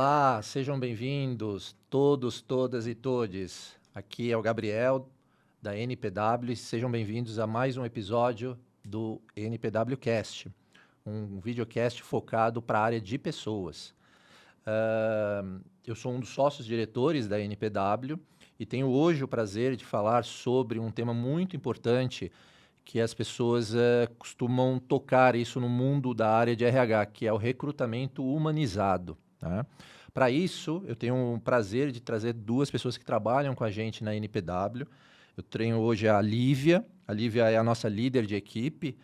Olá, sejam bem-vindos, todos, todas e todes. Aqui é o Gabriel, da NPW, e sejam bem-vindos a mais um episódio do NPW Cast, um videocast focado para a área de pessoas. Eu sou um dos sócios diretores da NPW e tenho hoje o prazer de falar sobre um tema muito importante que as pessoas costumam tocar isso no mundo da área de RH, que é o recrutamento humanizado. Tá? Para isso, eu tenho o prazer de trazer duas pessoas que trabalham com a gente na NPW. Eu tenho hoje a Lívia. A Lívia é a nossa líder de equipe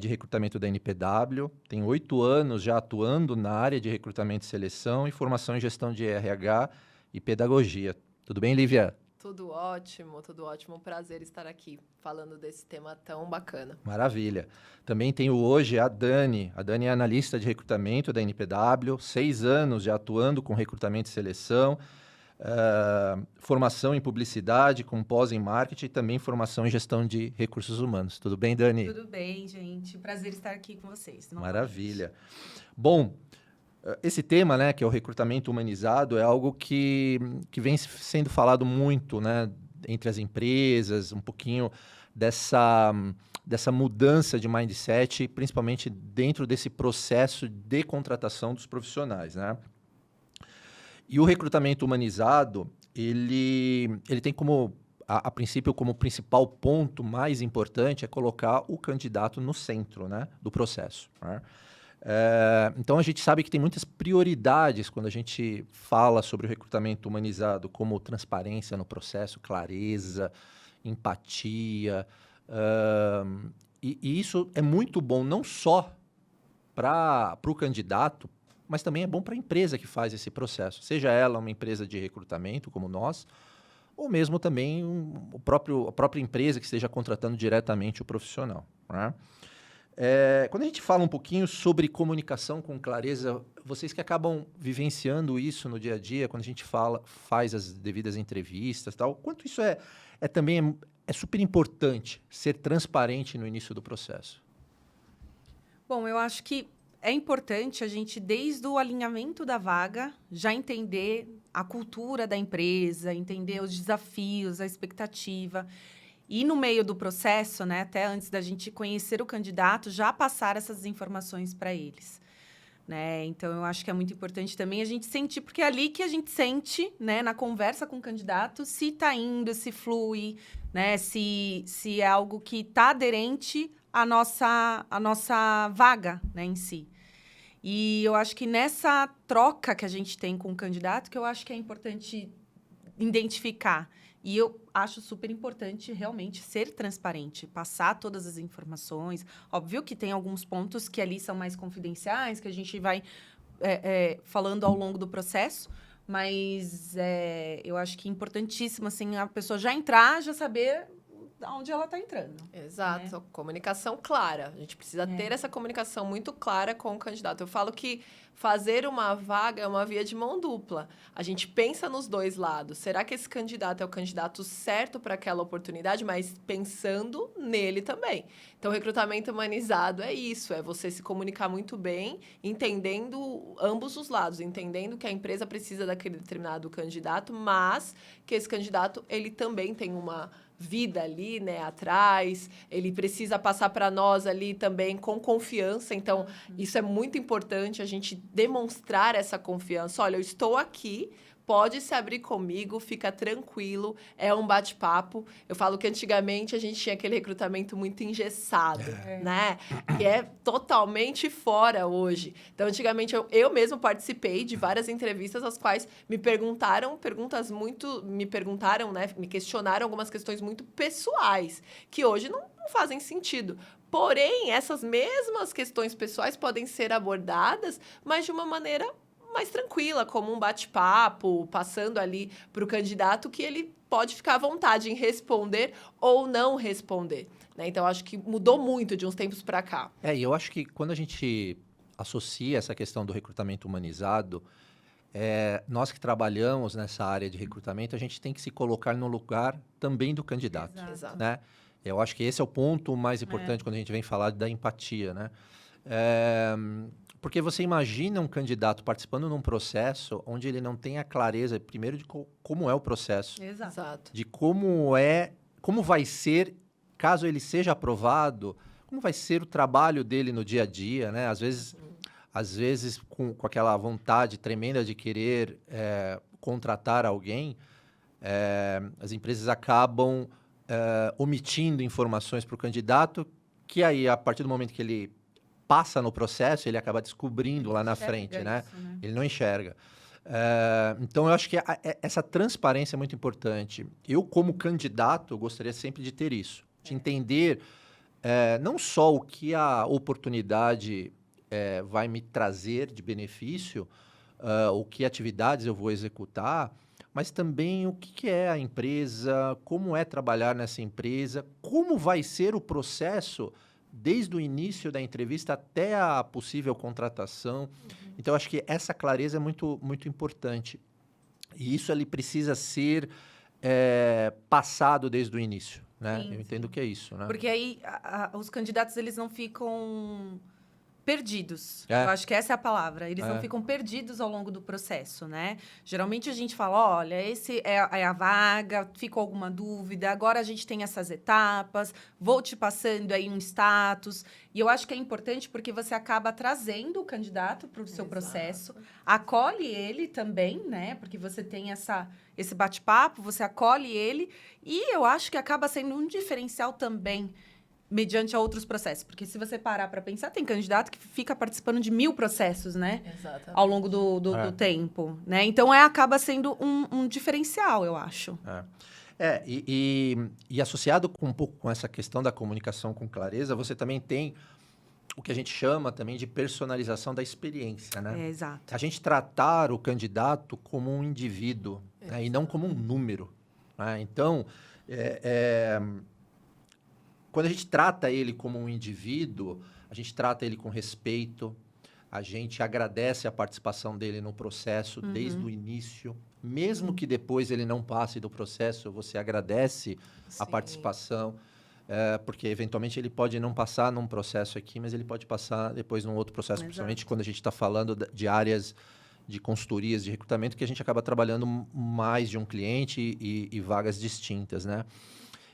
de recrutamento da NPW. Tem 8 anos já atuando na área de recrutamento e seleção e formação em gestão de RH e pedagogia. Tudo bem, Lívia? Tudo ótimo, tudo ótimo. Um prazer estar aqui falando desse tema tão bacana. Maravilha. Também tenho hoje a Dani. A Dani é analista de recrutamento da NPW, 6 anos já atuando com recrutamento e seleção, formação em publicidade, com pós em marketing e também formação em gestão de recursos humanos. Tudo bem, Dani? Tudo bem, gente. Prazer estar aqui com vocês. Maravilha. Bom, esse tema, né, que é o recrutamento humanizado, é algo que vem sendo falado muito, né, entre as empresas, um pouquinho dessa mudança de mindset, principalmente dentro desse processo de contratação dos profissionais, né? E o recrutamento humanizado, ele tem como, a princípio, como principal ponto mais importante é colocar o candidato no centro, né, do processo, né? Então, a gente sabe que tem muitas prioridades quando a gente fala sobre o recrutamento humanizado, como transparência no processo, clareza, empatia. E isso é muito bom não só para o candidato, mas também é bom para a empresa que faz esse processo. Seja ela uma empresa de recrutamento, como nós, ou mesmo também a própria empresa que esteja contratando diretamente o profissional, né? Quando a gente fala um pouquinho sobre comunicação com clareza, vocês que acabam vivenciando isso no dia a dia, quando a gente faz as devidas entrevistas e tal, quanto isso também super importante ser transparente no início do processo? Bom, eu acho que é importante a gente, desde o alinhamento da vaga, já entender a cultura da empresa, entender os desafios, a expectativa. E no meio do processo, né, até antes da gente conhecer o candidato, já passar essas informações para eles, né? Então, eu acho que é muito importante também a gente sentir, porque é ali que a gente sente, né, na conversa com o candidato, se está indo, se flui, né, se é algo que está aderente à nossa vaga, né, em si. E eu acho que nessa troca que a gente tem com o candidato, que eu acho que é importante identificar. E eu acho super importante realmente ser transparente, passar todas as informações. Óbvio que tem alguns pontos que ali são mais confidenciais, que a gente vai falando ao longo do processo, mas eu acho que é importantíssimo assim, a pessoa já entrar, já saber onde ela está entrando. Exato, né? Comunicação clara. A gente precisa ter essa comunicação muito clara com o candidato. Eu falo que fazer uma vaga é uma via de mão dupla. A gente pensa nos dois lados. Será que esse candidato é o candidato certo para aquela oportunidade, mas pensando nele também? Então, o recrutamento humanizado é isso, é você se comunicar muito bem, entendendo ambos os lados, entendendo que a empresa precisa daquele determinado candidato, mas que esse candidato, ele também tem uma vida ali, né, atrás, ele precisa passar para nós ali também com confiança. Então, isso é muito importante, a gente demonstrar essa confiança. Olha, eu estou aqui, pode se abrir comigo, fica tranquilo, é um bate-papo. Eu falo que antigamente a gente tinha aquele recrutamento muito engessado, né? Que é totalmente fora hoje. Então, antigamente, eu mesmo participei de várias entrevistas as quais me perguntaram né? Me questionaram algumas questões muito pessoais, que hoje não fazem sentido. Porém, essas mesmas questões pessoais podem ser abordadas, mas de uma maneira mais tranquila, como um bate-papo, passando ali para o candidato que ele pode ficar à vontade em responder ou não responder, né? Então, acho que mudou muito de uns tempos para cá. E eu acho que quando a gente associa essa questão do recrutamento humanizado, nós que trabalhamos nessa área de recrutamento, a gente tem que se colocar no lugar também do candidato, Exato. né? Eu acho que esse é o ponto mais importante quando a gente vem falar da empatia, né? Porque você imagina um candidato participando num processo onde ele não tem a clareza, primeiro, de como é o processo, Exato. Exato. de como vai ser, caso ele seja aprovado, como vai ser o trabalho dele no dia a dia, né? Às vezes com aquela vontade tremenda de querer contratar alguém, as empresas acabam omitindo informações para o candidato, que aí, a partir do momento que ele passa no processo, ele acaba descobrindo lá na frente, né? Isso, né? Ele não enxerga. Então, eu acho que essa transparência é muito importante. Eu, como candidato, gostaria sempre de ter isso. De entender não só o que a oportunidade vai me trazer de benefício, o que atividades eu vou executar, mas também o que é a empresa, como é trabalhar nessa empresa, como vai ser o processo desde o início da entrevista até a possível contratação. Então, acho que essa clareza é muito, muito importante. E isso ele precisa ser passado desde o início, né? Sim, Eu entendo que é isso, né? Porque aí os candidatos eles não ficam perdidos. É. Eu acho que essa é a palavra. Eles não ficam perdidos ao longo do processo, né? Geralmente a gente fala, olha, esse é a vaga, ficou alguma dúvida, agora a gente tem essas etapas, vou te passando aí um status. E eu acho que é importante porque você acaba trazendo o candidato para o seu processo, acolhe ele também, né? Porque você tem esse bate-papo, você acolhe ele, e eu acho que acaba sendo um diferencial também mediante a outros processos. Porque se você parar para pensar, tem candidato que fica participando de 1000 processos, né? Exatamente. Ao longo do tempo, né? Então, acaba sendo um diferencial, eu acho. E associado um pouco com essa questão da comunicação com clareza, você também tem o que a gente chama também de personalização da experiência, né? Exato. A gente tratar o candidato como um indivíduo, né? E não como um número, né? Então, quando a gente trata ele como um indivíduo, a gente trata ele com respeito, a gente agradece a participação dele no processo desde o início, mesmo que depois ele não passe do processo, você agradece a Sim. participação, porque eventualmente ele pode não passar num processo aqui, mas ele pode passar depois num outro processo, Exato. principalmente quando a gente está falando de áreas de consultorias, de recrutamento, que a gente acaba trabalhando mais de um cliente e vagas distintas, né?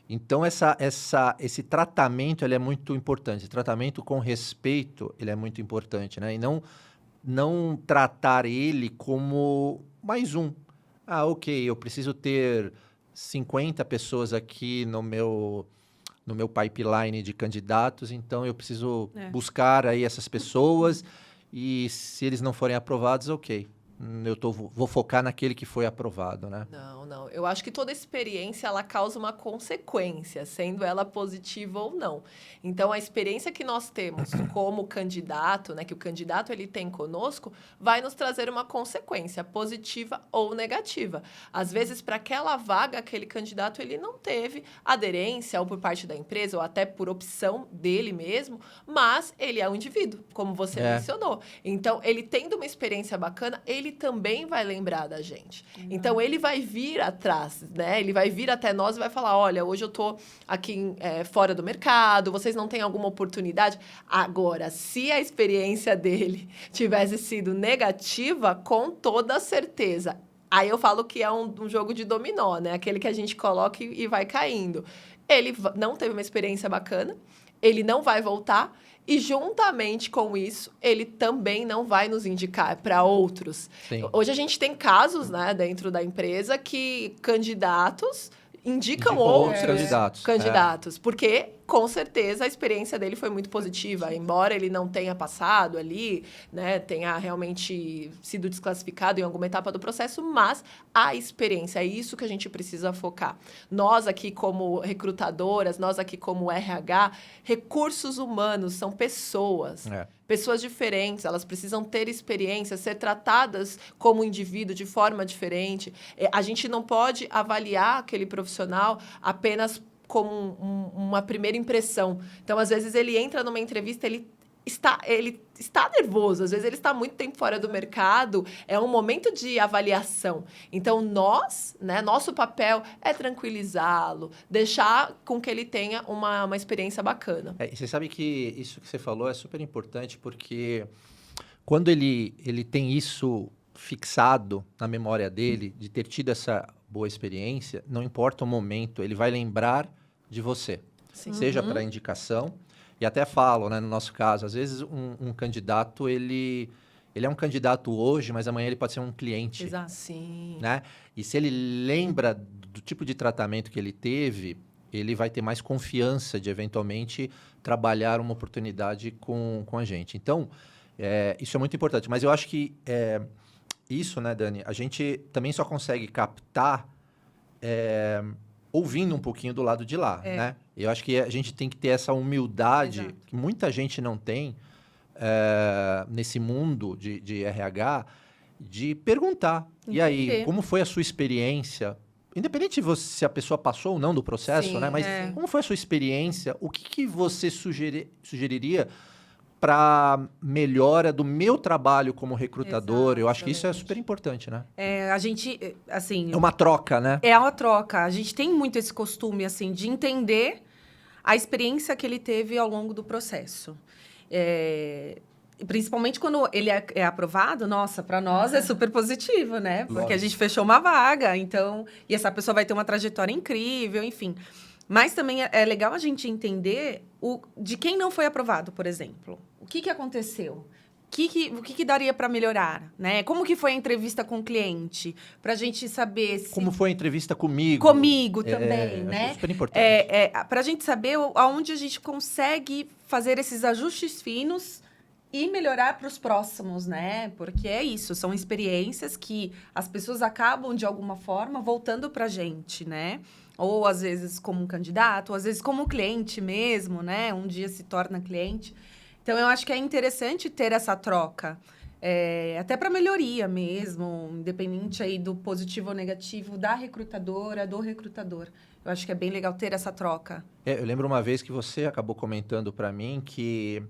Então, esse tratamento ele é muito importante. Esse tratamento com respeito ele é muito importante, né? E não tratar ele como mais um. Ok, eu preciso ter 50 pessoas aqui no meu pipeline de candidatos, então eu preciso buscar aí essas pessoas e se eles não forem aprovados, ok. Vou focar naquele que foi aprovado, né? Não. Eu acho que toda experiência, ela causa uma consequência, sendo ela positiva ou não. Então, a experiência que nós temos como candidato, né, que o candidato ele tem conosco, vai nos trazer uma consequência, positiva ou negativa. Às vezes, para aquela vaga, aquele candidato ele não teve aderência, ou por parte da empresa, ou até por opção dele mesmo, mas ele é um indivíduo, como você mencionou. Então, ele tendo uma experiência bacana, ele também vai lembrar da gente. Então, ele vai vir atrás, né? Ele vai vir até nós e vai falar, olha, hoje eu tô aqui fora do mercado, vocês não têm alguma oportunidade? Agora, se a experiência dele tivesse sido negativa, com toda certeza. Aí eu falo que é um jogo de dominó, né? Aquele que a gente coloca e vai caindo. Ele não teve uma experiência bacana, ele não vai voltar, e juntamente com isso, ele também não vai nos indicar para outros. Sim. Hoje a gente tem casos, né, dentro da empresa que candidatos indicam outros candidatos, porque com certeza a experiência dele foi muito positiva, embora ele não tenha passado ali, né, tenha realmente sido desclassificado em alguma etapa do processo, mas a experiência, é isso que a gente precisa focar. Nós aqui como recrutadoras, nós aqui como RH, recursos humanos são pessoas. Pessoas diferentes, elas precisam ter experiência, ser tratadas como indivíduo de forma diferente. A gente não pode avaliar aquele profissional apenas como uma primeira impressão. Então, às vezes, ele entra numa entrevista, ele está nervoso, às vezes ele está muito tempo fora do mercado, é um momento de avaliação. Então, nosso papel é tranquilizá-lo, deixar com que ele tenha uma experiência bacana. E você sabe que isso que você falou é super importante, porque quando ele tem isso fixado na memória dele, de ter tido essa boa experiência, não importa o momento, ele vai lembrar de você. Sim. Seja para indicação, e até falo, né, no nosso caso, às vezes um candidato, ele é um candidato hoje, mas amanhã ele pode ser um cliente. Exato. Sim. Né? E se ele lembra do tipo de tratamento que ele teve, ele vai ter mais confiança de, eventualmente, trabalhar uma oportunidade com a gente. Então, isso é muito importante. Mas eu acho que isso, né, Dani, a gente também só consegue captar ouvindo um pouquinho do lado de lá, né? Eu acho que a gente tem que ter essa humildade, Exato. que muita gente não tem nesse mundo de RH, de perguntar. E aí, Entender. como foi a sua experiência? Independente se a pessoa passou ou não do processo, Sim, né? Mas é. como foi a sua experiência? O que você sugeriria para melhora do meu trabalho como recrutador? Eu acho que isso é Exatamente. super importante, né? A gente, assim... É uma troca, né? É uma troca. A gente tem muito esse costume, assim, de entender a experiência que ele teve ao longo do processo. Principalmente quando ele é aprovado, nossa, para nós é super positivo, né? Porque Lógico. a gente fechou uma vaga, então... E essa pessoa vai ter uma trajetória incrível, enfim. Mas também é legal a gente entender de quem não foi aprovado, por exemplo. O que aconteceu? O que daria para melhorar, né? Como que foi a entrevista com o cliente? Para a gente saber se... Como foi a entrevista comigo? Comigo também, acho né? super importante. Para a gente saber aonde a gente consegue fazer esses ajustes finos e melhorar para os próximos, né? Porque é isso, são experiências que as pessoas acabam, de alguma forma, voltando para a gente, né? Ou, às vezes, como um candidato, ou, às vezes, como cliente mesmo, né? Um dia se torna cliente. Então, eu acho que é interessante ter essa troca, até para melhoria mesmo, independente aí do positivo ou negativo da recrutadora, do recrutador. Eu acho que é bem legal ter essa troca. Eu lembro uma vez que você acabou comentando para mim que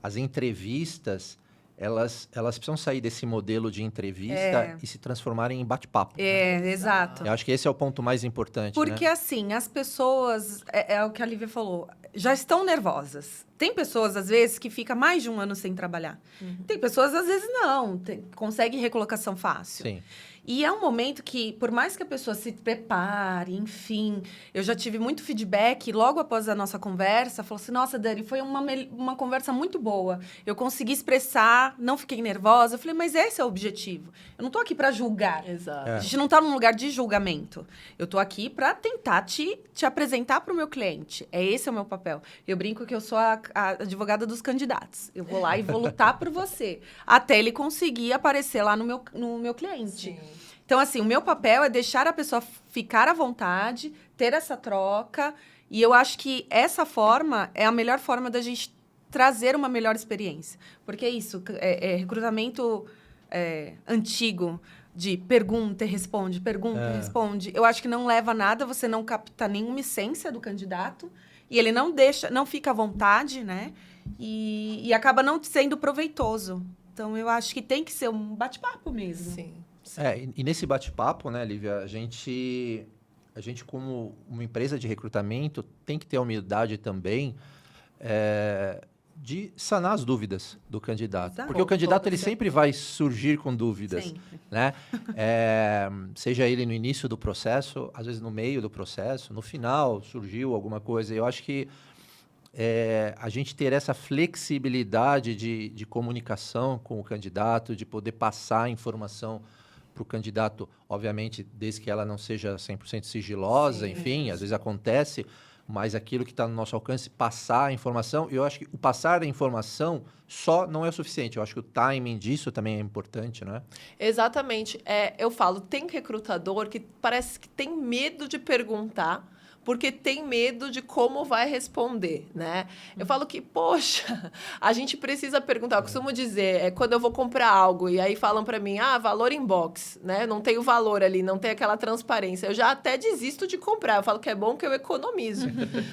as entrevistas, elas precisam sair desse modelo de entrevista e se transformarem em bate-papo. né? Exato. Eu acho que esse é o ponto mais importante, Porque, né? assim, as pessoas, é o que a Lívia falou, já estão nervosas. Tem pessoas, às vezes, que ficam mais de um ano sem trabalhar. Tem pessoas, às vezes, não. Consegue recolocação fácil. Sim. E é um momento que, por mais que a pessoa se prepare, enfim... Eu já tive muito feedback, logo após a nossa conversa, falou assim, nossa, Dani, foi uma conversa muito boa. Eu consegui expressar, não fiquei nervosa. Eu falei, mas esse é o objetivo. Eu não tô aqui para julgar. Exato. A gente não tá num lugar de julgamento. Eu tô aqui para tentar te apresentar para o meu cliente. Esse é o meu papel. Eu brinco que eu sou a advogada dos candidatos. Eu vou lá e vou lutar por você. Até ele conseguir aparecer lá no meu cliente. Sim. Então, assim, o meu papel é deixar a pessoa ficar à vontade, ter essa troca. E eu acho que essa forma é a melhor forma da gente trazer uma melhor experiência. Porque é isso, recrutamento antigo, de pergunta e responde, responde. Eu acho que não leva a nada, você não capta nenhuma essência do candidato. E ele não fica à vontade, né? E acaba não sendo proveitoso. Então, eu acho que tem que ser um bate-papo mesmo. Sim. E nesse bate-papo, né, Lívia, a gente, como uma empresa de recrutamento, tem que ter a humildade também de sanar as dúvidas do candidato. Exato. Porque o candidato, ele Pode ser. sempre vai surgir com dúvidas. Sempre. Né? Seja ele no início do processo, às vezes no meio do processo, no final surgiu alguma coisa. Eu acho que a gente ter essa flexibilidade de comunicação com o candidato, de poder passar a informação para o candidato, obviamente, desde que ela não seja 100% sigilosa, Sim. enfim, às vezes acontece, mas aquilo que está no nosso alcance, passar a informação. Eu acho que o passar a informação só não é o suficiente. Eu acho que o timing disso também é importante, não é? Exatamente. Eu falo, tem recrutador que parece que tem medo de perguntar, porque tem medo de como vai responder, né? Eu falo que, poxa, a gente precisa perguntar. Eu costumo dizer, quando eu vou comprar algo e aí falam para mim, valor inbox, né? Não tem o valor ali, não tem aquela transparência. Eu já até desisto de comprar. Eu falo que é bom que eu economizo,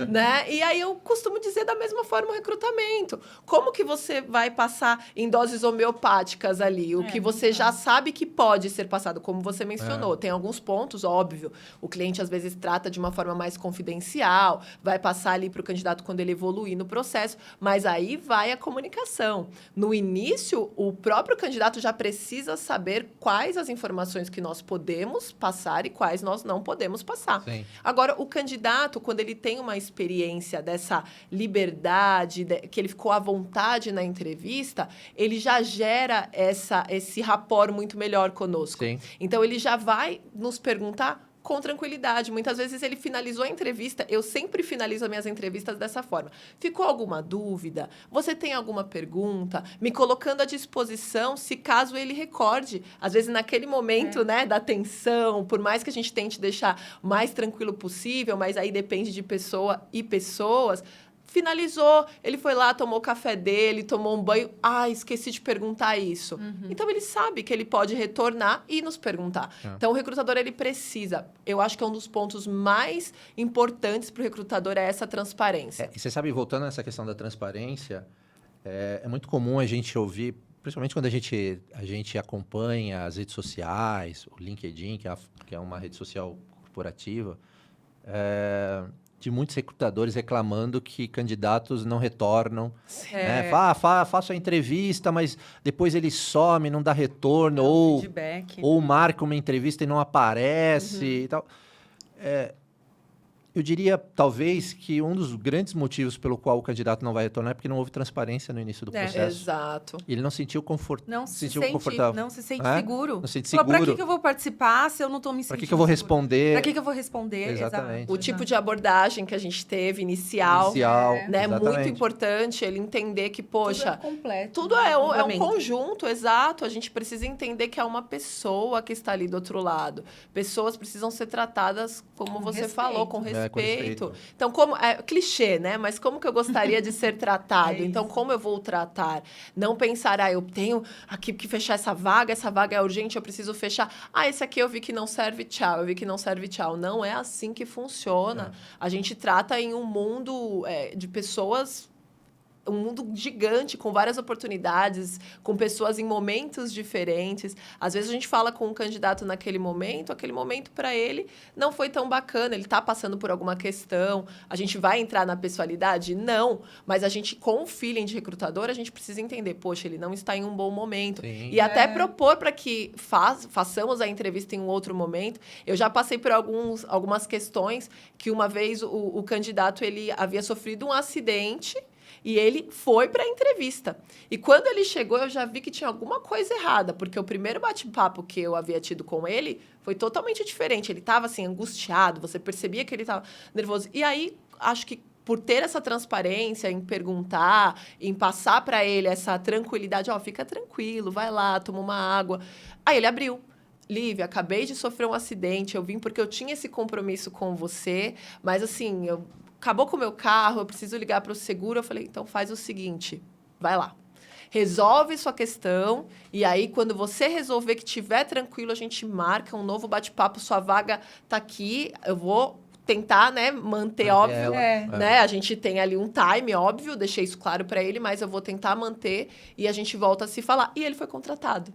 né? E aí eu costumo dizer da mesma forma o recrutamento. Como que você vai passar em doses homeopáticas ali? O que você já sabe que pode ser passado, como você mencionou. Tem alguns pontos, óbvio. O cliente, às vezes, trata de uma forma mais confidencial, vai passar ali para o candidato quando ele evoluir no processo, mas aí vai a comunicação. No início, o próprio candidato já precisa saber quais as informações que nós podemos passar e quais nós não podemos passar. Sim. Agora, o candidato, quando ele tem uma experiência dessa liberdade, que ele ficou à vontade na entrevista, ele já gera esse rapport muito melhor conosco. Sim. Então, ele já vai nos perguntar com tranquilidade. Muitas vezes ele finalizou a entrevista, eu sempre finalizo as minhas entrevistas dessa forma. Ficou alguma dúvida? Você tem alguma pergunta? Me colocando à disposição, se caso ele recorde. Às vezes, naquele momento, né, da tensão, por mais que a gente tente deixar o mais tranquilo possível, mas aí depende de pessoa e pessoas. Finalizou, ele foi lá, tomou o café dele, tomou um banho. Ah, esqueci de perguntar isso. Então, ele sabe que ele pode retornar e nos perguntar. Então, o recrutador, ele precisa. Eu acho que é um dos pontos mais importantes para o recrutador é essa transparência. E você sabe, voltando nessa questão da transparência, é muito comum a gente ouvir, principalmente quando a gente acompanha as redes sociais, o LinkedIn, que é uma rede social corporativa, de muitos recrutadores reclamando que candidatos não retornam. Né? Faço a entrevista, mas depois ele some, não dá retorno, ou marca uma entrevista e não aparece e tal. Eu diria, talvez, que um dos grandes motivos pelo qual o candidato não vai retornar é porque não houve transparência no início do processo. Exato. Ele não sentiu Não se confortável. Não se sente seguro. Não se sente Fala, seguro. pra que eu vou participar se eu não estou me sentindo Para que eu vou responder? Para que eu vou responder? Exatamente. Exato. O tipo de abordagem que a gente teve inicial, né? Exatamente. Muito importante ele entender que, poxa, Tudo é completo. tudo é um conjunto, exato. A gente precisa entender que é uma pessoa que está ali do outro lado. Pessoas precisam ser tratadas, como você respeito. falou, com com respeito. respeito. Então, como é clichê, né? Mas como que eu gostaria de ser tratado? É Então, isso. como eu vou tratar? Não pensar, eu tenho aqui que fechar essa vaga é urgente, eu preciso fechar. Esse aqui eu vi que não serve, tchau. Eu vi que não serve, tchau. Não é assim que funciona. A gente trata em um mundo de pessoas, um mundo gigante, com várias oportunidades, com pessoas em momentos diferentes. Às vezes a gente fala com um candidato naquele momento, aquele momento para ele não foi tão bacana, ele está passando por alguma questão. A gente vai entrar na pessoalidade? Não. Mas a gente, com o feeling de recrutador, a gente precisa entender, poxa, ele não está em um bom momento. Sim. E até propor para que façamos a entrevista em um outro momento. Eu já passei por algumas questões que uma vez o candidato ele havia sofrido um acidente e ele foi para a entrevista. E quando ele chegou, eu já vi que tinha alguma coisa errada, porque o primeiro bate-papo que eu havia tido com ele foi totalmente diferente. Ele estava, assim, angustiado, você percebia que ele estava nervoso. E aí, acho que por ter essa transparência em perguntar, em passar para ele essa tranquilidade, fica tranquilo, vai lá, toma uma água. Aí ele abriu. Lívia, acabei de sofrer um acidente, eu vim porque eu tinha esse compromisso com você, mas assim, acabou com o meu carro, eu preciso ligar para o seguro. Eu falei, então faz o seguinte, vai lá. Resolve sua questão e aí, quando você resolver que estiver tranquilo, a gente marca um novo bate-papo, sua vaga tá aqui, eu vou tentar, né, manter, óbvio, né? A gente tem ali um time, óbvio, deixei isso claro para ele, mas eu vou tentar manter e a gente volta a se falar. E ele foi contratado.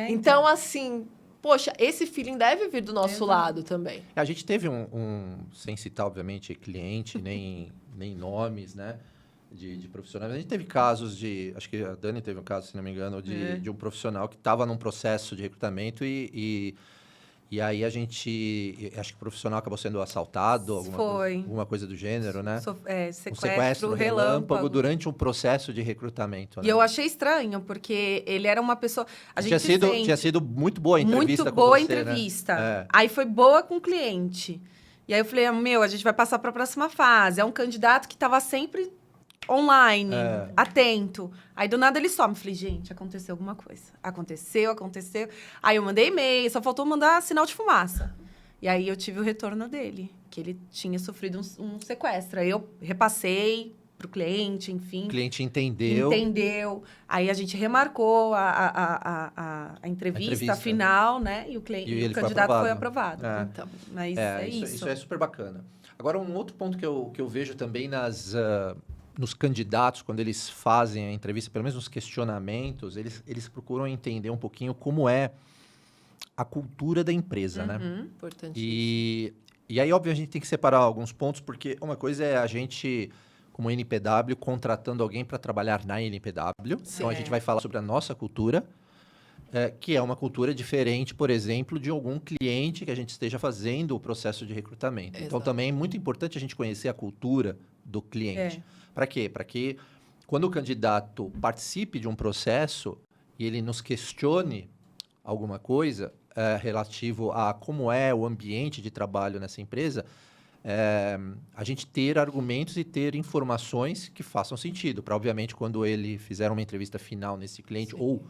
Então, assim, poxa, esse feeling deve vir do nosso lado também. A gente teve sem citar, obviamente, cliente, nem nomes, né, de profissionais. A gente teve casos acho que a Dani teve um caso, se não me engano, de um profissional que estava num processo de recrutamento e aí acho que o profissional acabou sendo assaltado, alguma coisa do gênero, né? Sequestro relâmpago durante um processo de recrutamento. Né? E eu achei estranho, porque ele era uma pessoa... Tinha sido muito boa a entrevista muito boa com você, entrevista. Né? Aí foi boa com o cliente. E aí eu falei, a gente vai passar para a próxima fase. É um candidato que estava sempre online, atento. Aí, do nada, ele some. Falei, gente, aconteceu alguma coisa. Aconteceu. Aí, eu mandei e-mail, só faltou mandar sinal de fumaça. E aí, eu tive o retorno dele, que ele tinha sofrido um sequestro. Aí, eu repassei pro cliente, enfim. O cliente entendeu. Aí, a gente remarcou a entrevista final, né? E o candidato foi aprovado. Então, mas isso. Isso é super bacana. Agora, um outro ponto que eu vejo também nos candidatos, quando eles fazem a entrevista, pelo menos nos questionamentos, eles procuram entender um pouquinho como é a cultura da empresa, né? Importante. E E aí, óbvio, a gente tem que separar alguns pontos, porque uma coisa é a gente, como NPW, contratando alguém para trabalhar na NPW. Então, a gente vai falar sobre a nossa cultura, que é uma cultura diferente, por exemplo, de algum cliente que a gente esteja fazendo o processo de recrutamento. Exato. Então, também é muito importante a gente conhecer a cultura do cliente. Para quê? Para que, quando o candidato participe de um processo e ele nos questione alguma coisa relativo a como é o ambiente de trabalho nessa empresa, a gente ter argumentos e ter informações que façam sentido. Para, obviamente, quando ele fizer uma entrevista final nesse cliente ou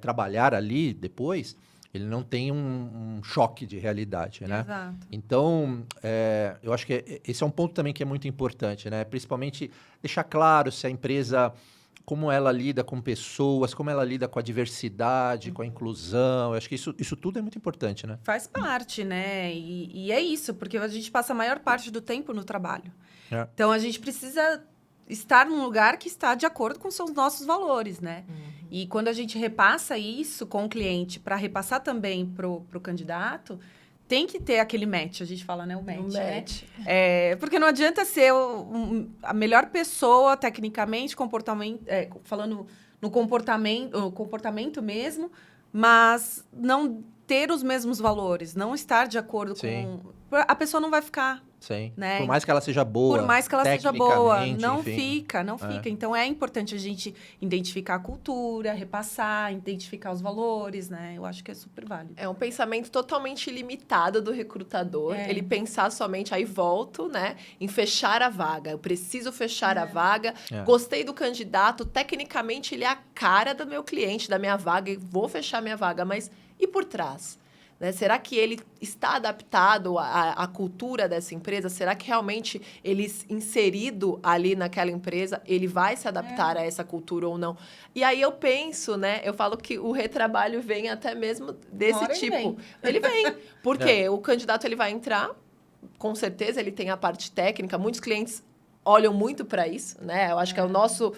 trabalhar ali depois, ele não tem um choque de realidade, né? Exato. Então, eu acho que esse é um ponto também que é muito importante, né? Principalmente deixar claro se a empresa, como ela lida com pessoas, como ela lida com a diversidade, com a inclusão. Eu acho que isso tudo é muito importante, né? Faz parte, né? E é isso, porque a gente passa a maior parte do tempo no trabalho. Então, a gente precisa estar num lugar que está de acordo com os nossos valores, né? E quando a gente repassa isso com o cliente para repassar também pro candidato, tem que ter aquele match, a gente fala, né? O match, né? Porque não adianta ser a melhor pessoa, tecnicamente, falando no comportamento mesmo, mas não ter os mesmos valores, não estar de acordo com... A pessoa não vai ficar... Sim. Né? Por mais que ela seja boa. Por mais que ela seja boa, não enfim. fica. Então, é importante a gente identificar a cultura, repassar, identificar os valores, né? Eu acho que é super válido. É um pensamento totalmente limitado do recrutador. Ele pensar somente, aí volto, né? Em fechar a vaga. Eu preciso fechar a vaga. Gostei do candidato. Tecnicamente, ele é a cara do meu cliente, da minha vaga. E vou fechar minha vaga. Mas e por trás? Né? Será que ele está adaptado à cultura dessa empresa? Será que realmente ele, inserido ali naquela empresa, ele vai se adaptar a essa cultura ou não? E aí eu penso, né? Eu falo que o retrabalho vem até mesmo desse tipo. Ele vem. Porque o candidato ele vai entrar, com certeza ele tem a parte técnica. Muitos clientes olham muito para isso, né? Eu acho que é o nosso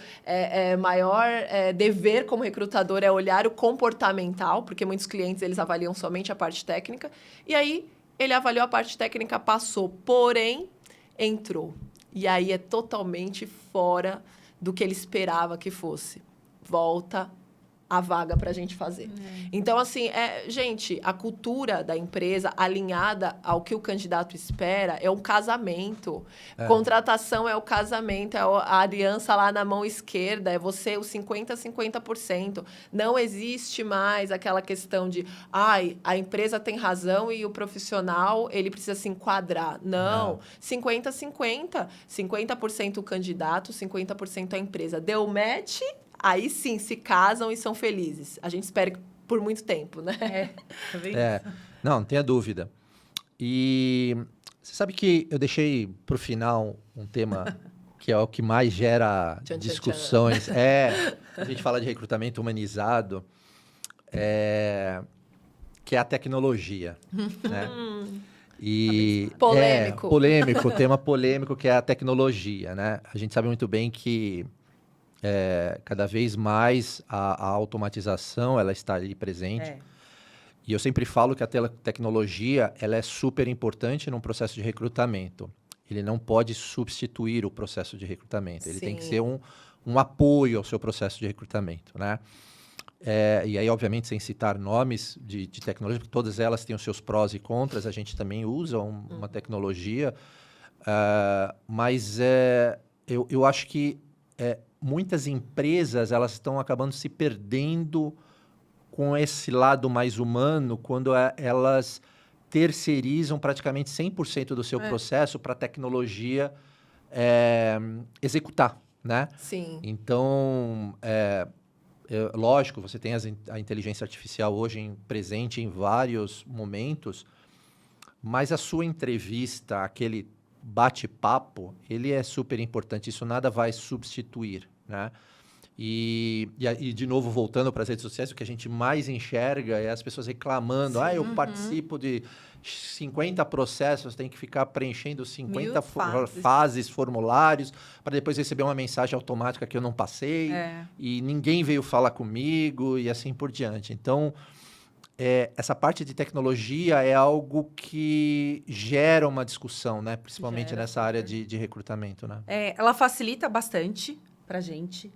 maior dever como recrutador é olhar o comportamental, porque muitos clientes eles avaliam somente a parte técnica. E aí, ele avaliou a parte técnica, passou, porém, entrou. E aí é totalmente fora do que ele esperava que fosse. Volta a vaga para a gente fazer. Então, assim, gente, a cultura da empresa alinhada ao que o candidato espera é um casamento. Contratação é o casamento, é a aliança lá na mão esquerda, é você, os 50%. Não existe mais aquela questão de, a empresa tem razão e o profissional, ele precisa se enquadrar. Não. 50-50. 50% o candidato, 50% a empresa. Deu match... Aí sim, se casam e são felizes. A gente espera que por muito tempo, né? Tá vendo? Não tenha dúvida. E você sabe que eu deixei para o final um tema que é o que mais gera discussões. A gente fala de recrutamento humanizado, que é a tecnologia, né? E polêmico. Tema polêmico que é a tecnologia, né? A gente sabe muito bem que cada vez mais a automatização ela está ali presente. E eu sempre falo que a tecnologia ela é super importante num processo de recrutamento. Ele não pode substituir o processo de recrutamento. Ele tem que ser um apoio ao seu processo de recrutamento, né? E aí, obviamente, sem citar nomes de tecnologia, porque todas elas têm os seus prós e contras. A gente também usa uma tecnologia. Mas eu acho que muitas empresas elas estão acabando se perdendo com esse lado mais humano quando elas terceirizam praticamente 100% do seu processo para a tecnologia executar, né? Sim. Então, lógico, você tem a inteligência artificial hoje presente em vários momentos, mas a sua entrevista, aquele bate-papo, ele é super importante. Isso nada vai substituir, né? E de novo, voltando para as redes sociais, o que a gente mais enxerga é as pessoas reclamando. Eu participo de 50 processos, tem que ficar preenchendo 50 fases, formulários, para depois receber uma mensagem automática que eu não passei, e ninguém veio falar comigo, e assim por diante. Então, essa parte de tecnologia é algo que gera uma discussão, né? Principalmente Gera, nessa área de recrutamento, né? Ela facilita bastante para a gente,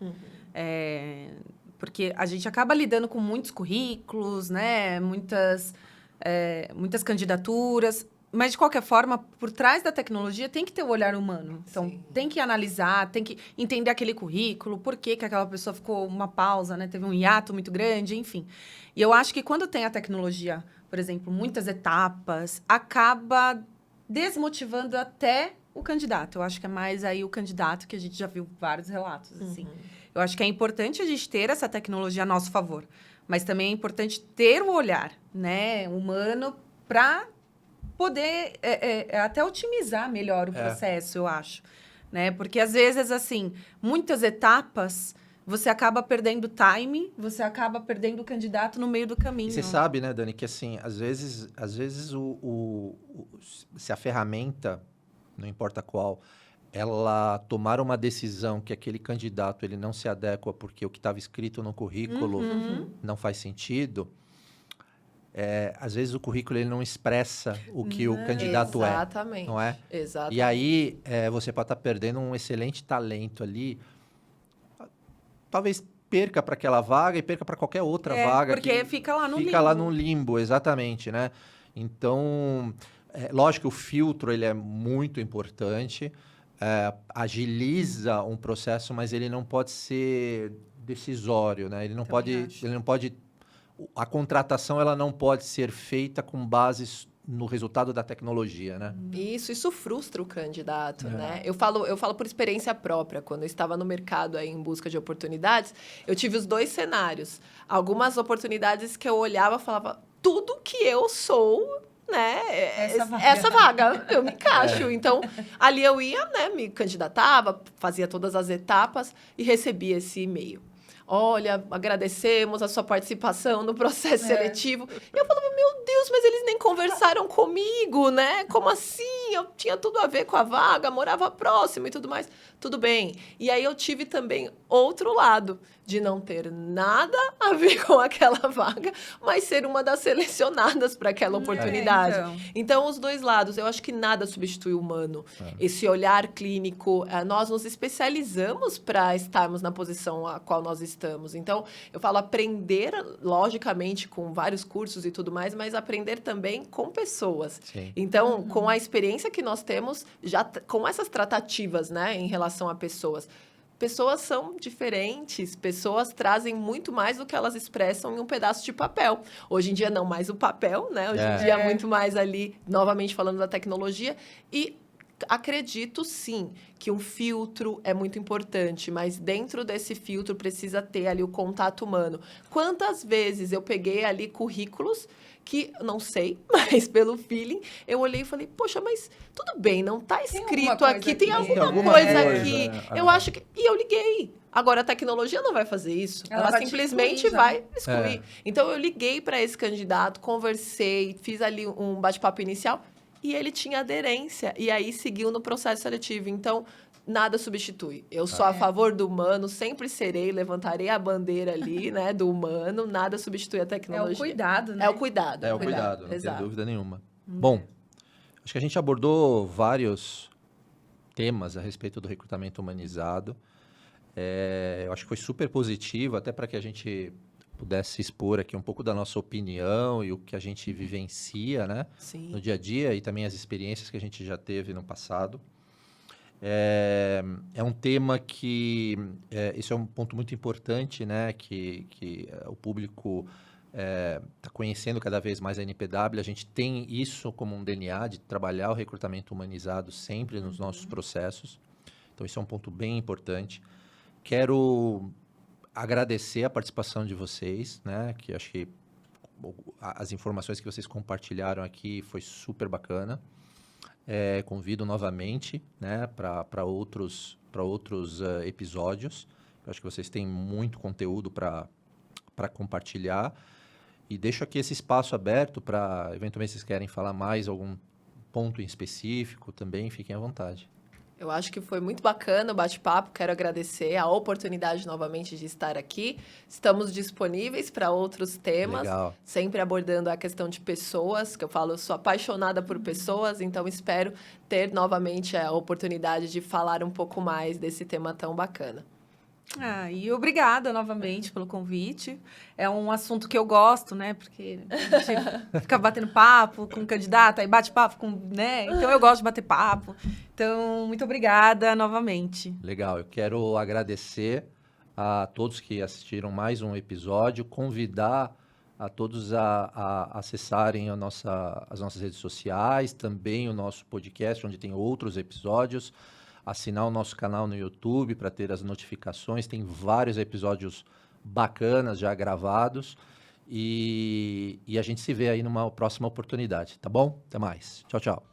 porque a gente acaba lidando com muitos currículos, né? Muitas candidaturas. Mas, de qualquer forma, por trás da tecnologia tem que ter o olhar humano. Então, Sim. tem que analisar, tem que entender aquele currículo, por que aquela pessoa ficou uma pausa, né? Teve um hiato muito grande, enfim. E eu acho que quando tem a tecnologia, por exemplo, muitas etapas, acaba desmotivando até o candidato. Eu acho que é mais aí o candidato, que a gente já viu vários relatos, assim. Eu acho que é importante a gente ter essa tecnologia a nosso favor. Mas também é importante ter o olhar, né, humano para poder até otimizar melhor o processo, eu acho. Né? Porque, às vezes, assim, muitas etapas, você acaba perdendo time, você acaba perdendo o candidato no meio do caminho. E você sabe, né, Dani, que assim, às vezes se a ferramenta, não importa qual, ela tomar uma decisão que aquele candidato ele não se adequa porque o que estava escrito no currículo não faz sentido, às vezes o currículo ele não expressa o que o candidato Exatamente. não é? Exatamente. E aí você pode estar perdendo um excelente talento ali, talvez perca para aquela vaga e perca para qualquer outra vaga. Porque fica lá no limbo. Fica lá no limbo, exatamente, né? Então, lógico que o filtro ele é muito importante, agiliza um processo, mas ele não pode ser decisório, né? Ele não pode, a contratação ela não pode ser feita com base no resultado da tecnologia, né? Isso frustra o candidato, né? Eu falo por experiência própria. Quando eu estava no mercado aí em busca de oportunidades, eu tive os dois cenários. Algumas oportunidades que eu olhava e falava, tudo que eu sou, né? Essa vaga, eu me encaixo. Então, ali eu ia, né? Me candidatava, fazia todas as etapas e recebia esse e-mail. Olha, agradecemos a sua participação no processo seletivo. E eu falava, meu Deus, mas eles nem conversaram comigo, né? Como assim? Eu tinha tudo a ver com a vaga, morava próximo e tudo mais. Tudo bem. E aí eu tive também outro lado, de não ter nada a ver com aquela vaga, mas ser uma das selecionadas para aquela oportunidade. Então, os dois lados. Eu acho que nada substitui o humano. Esse olhar clínico, nós nos especializamos para estarmos na posição a qual nós estamos. Então, eu falo aprender, logicamente, com vários cursos e tudo mais, mas aprender também com pessoas. Sim. Então, com a experiência que nós temos, já com essas tratativas, né, em relação a pessoas. Pessoas são diferentes, pessoas trazem muito mais do que elas expressam em um pedaço de papel. Hoje em dia, não mais o papel, né? Hoje em dia, muito mais ali, novamente falando da tecnologia. E acredito, sim, que um filtro é muito importante, mas dentro desse filtro precisa ter ali o contato humano. Quantas vezes eu peguei ali currículos que, não sei, mas pelo feeling, eu olhei e falei, poxa, mas tudo bem, não está escrito aqui, tem alguma coisa aqui. Eu acho que... E eu liguei. Agora, a tecnologia não vai fazer isso. Ela simplesmente vai excluir. Então, eu liguei para esse candidato, conversei, fiz ali um bate-papo inicial e ele tinha aderência. E aí, seguiu no processo seletivo. Então, nada substitui. Eu sou a favor do humano, sempre serei, levantarei a bandeira ali, né, do humano. Nada substitui a tecnologia. É o cuidado, né? É o cuidado. É o cuidado, não Exato. tem dúvida nenhuma. Bom, acho que a gente abordou vários temas a respeito do recrutamento humanizado. Eu acho que foi super positivo, até para que a gente pudesse expor aqui um pouco da nossa opinião e o que a gente vivencia, né, no dia a dia e também as experiências que a gente já teve no passado. É um tema que... isso é um ponto muito importante, né? Que o público está conhecendo cada vez mais a NPW. A gente tem isso como um DNA de trabalhar o recrutamento humanizado sempre nos nossos processos. Então, isso é um ponto bem importante. Quero agradecer a participação de vocês, né? Que acho que as informações que vocês compartilharam aqui foi super bacana. Convido novamente, né, para outros episódios. Eu acho que vocês têm muito conteúdo para compartilhar. E deixo aqui esse espaço aberto para, eventualmente, vocês querem falar mais algum ponto em específico também, fiquem à vontade. Eu acho que foi muito bacana o bate-papo. Quero agradecer a oportunidade novamente de estar aqui. Estamos disponíveis para outros temas, Legal. sempre abordando a questão de pessoas, que eu falo, eu sou apaixonada por pessoas, então espero ter novamente a oportunidade de falar um pouco mais desse tema tão bacana. E obrigada novamente pelo convite. É um assunto que eu gosto, né? Porque a gente fica batendo papo com o candidato, aí bate papo com, né? Então eu gosto de bater papo. Então, muito obrigada novamente. Legal, eu quero agradecer a todos que assistiram mais um episódio, convidar a todos a acessarem as nossas redes sociais, também o nosso podcast, onde tem outros episódios, assinar o nosso canal no YouTube para ter as notificações, tem vários episódios bacanas já gravados, e a gente se vê aí numa próxima oportunidade, tá bom? Até mais. Tchau, tchau.